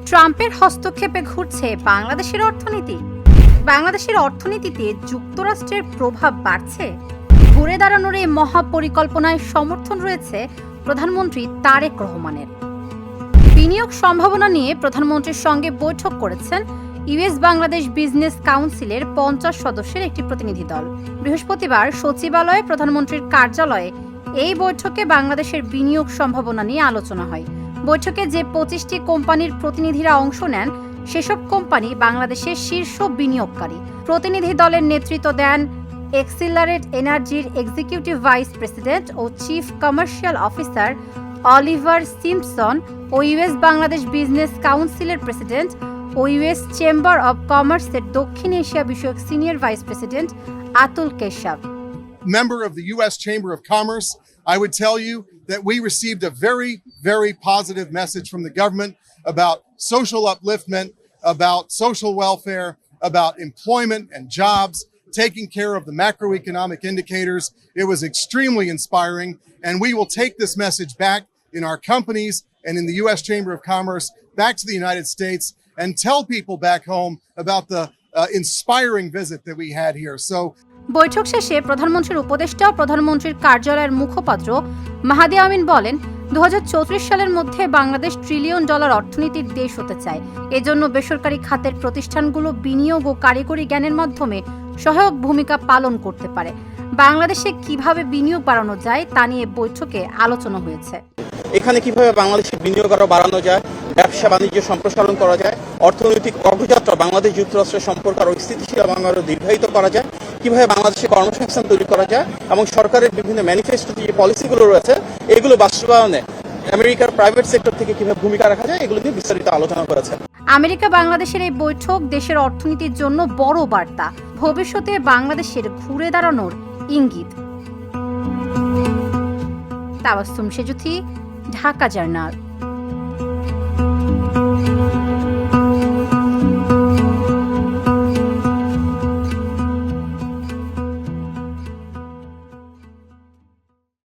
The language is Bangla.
ট্রাম্পের হস্তক্ষেপে ঘুরছে বাংলাদেশের অর্থনীতি। বাংলাদেশের অর্থনীতিতে যুক্তরাষ্ট্রের প্রভাব বাড়ছে। ঘুরে দাঁড়ানোর এই মহাপরিকল্পনায় সমর্থন রয়েছে প্রধানমন্ত্রী তারেক রহমানের। বিনিয়োগ সম্ভাবনা নিয়ে প্রধানমন্ত্রীর সঙ্গে বৈঠক করেছেন ইউএস বাংলাদেশ বিজনেস কাউন্সিলের 50 সদস্যের একটি প্রতিনিধি দল। বৃহস্পতিবার সচিবালয়ে প্রধানমন্ত্রীর কার্যালয়ে এই বৈঠকে বাংলাদেশের বিনিয়োগ সম্ভাবনা নিয়ে আলোচনা হয়। বৈঠকে যে 25টি কোম্পানির প্রতিনিধিরা অংশ নেন সেসব কোম্পানি বাংলাদেশের শীর্ষ বিনিয়োগকারী। প্রতিনিধি দলের নেতৃত্ব দেন এক্সিলারেট এনার্জির এক্সিকিউটিভ ভাইস প্রেসিডেন্ট ও chief commercial officer Oliver Simpson ও ইউএস বাংলাদেশ বিজনেস কাউন্সিলের প্রেসিডেন্ট ও ইউএস চেম্বার অব কমার্সের দক্ষিণ এশিয়া বিষয়ক senior vice president Atul Keshap. Member of the U.S. Chamber of Commerce, I would tell you that we received a very, very positive message from the government about social upliftment, about social welfare, about employment and jobs, taking care of the macroeconomic indicators. It was extremely inspiring, and we will take this message back in our companies and in the U.S. Chamber of Commerce back to the United States and tell people back home about the inspiring visit that we had here. So. বৈঠক শেষে প্রধানমন্ত্রীর উপদেষ্টা ও প্রধানমন্ত্রীর কার্যালয়ের মুখপাত্র মাহাদি আমিন বলেন, 2034 সালের মধ্যে বাংলাদেশ $1 ট্রিলিয়ন অর্থনীতির দেশ হতে চায়। এজন্য বেসরকারি খাতের প্রতিষ্ঠানগুলো বিনিয়োগ ও কারিগরি জ্ঞানের মাধ্যমে সহায়ক ভূমিকা পালন করতে পারে। বাংলাদেশে কিভাবে বিনিয়োগ বাড়ানো যায় তা নিয়ে বৈঠকে আলোচনা হয়েছে। এখানে কিভাবে বাংলাদেশের বিনিয়োগ আরো বাড়ানো যায়, ব্যবসা বাণিজ্য সম্প্রসারণ করা যায়, অর্থনৈতিক অগ্রযাত্রা বাংলাদেশ যুক্তরাষ্ট্রের সম্পর্ক আরো স্থিতিশীল এবং আরো দীর্ঘায়িত করা যায়, কিভাবে বাংলাদেশে কর্মসংস্থান তৈরি করা যায় এবং সরকারের বিভিন্ন ম্যানিফেস্টো যে পলিসিগুলো রয়েছে এগুলো বাস্তবায়নে আমেরিকার প্রাইভেট সেক্টর থেকে কিভাবে ভূমিকা রাখা যায় এগুলো নিয়ে বিস্তারিত আলোচনা করেছে। আমেরিকা বাংলাদেশের এই বৈঠক দেশের অর্থনীতির জন্য বড় বার্তা, ভবিষ্যতে বাংলাদেশের ঘুরে দাঁড়ানোর ইঙ্গিত। তাবাসসুম সেজুথি, ঢাকা জার্নাল।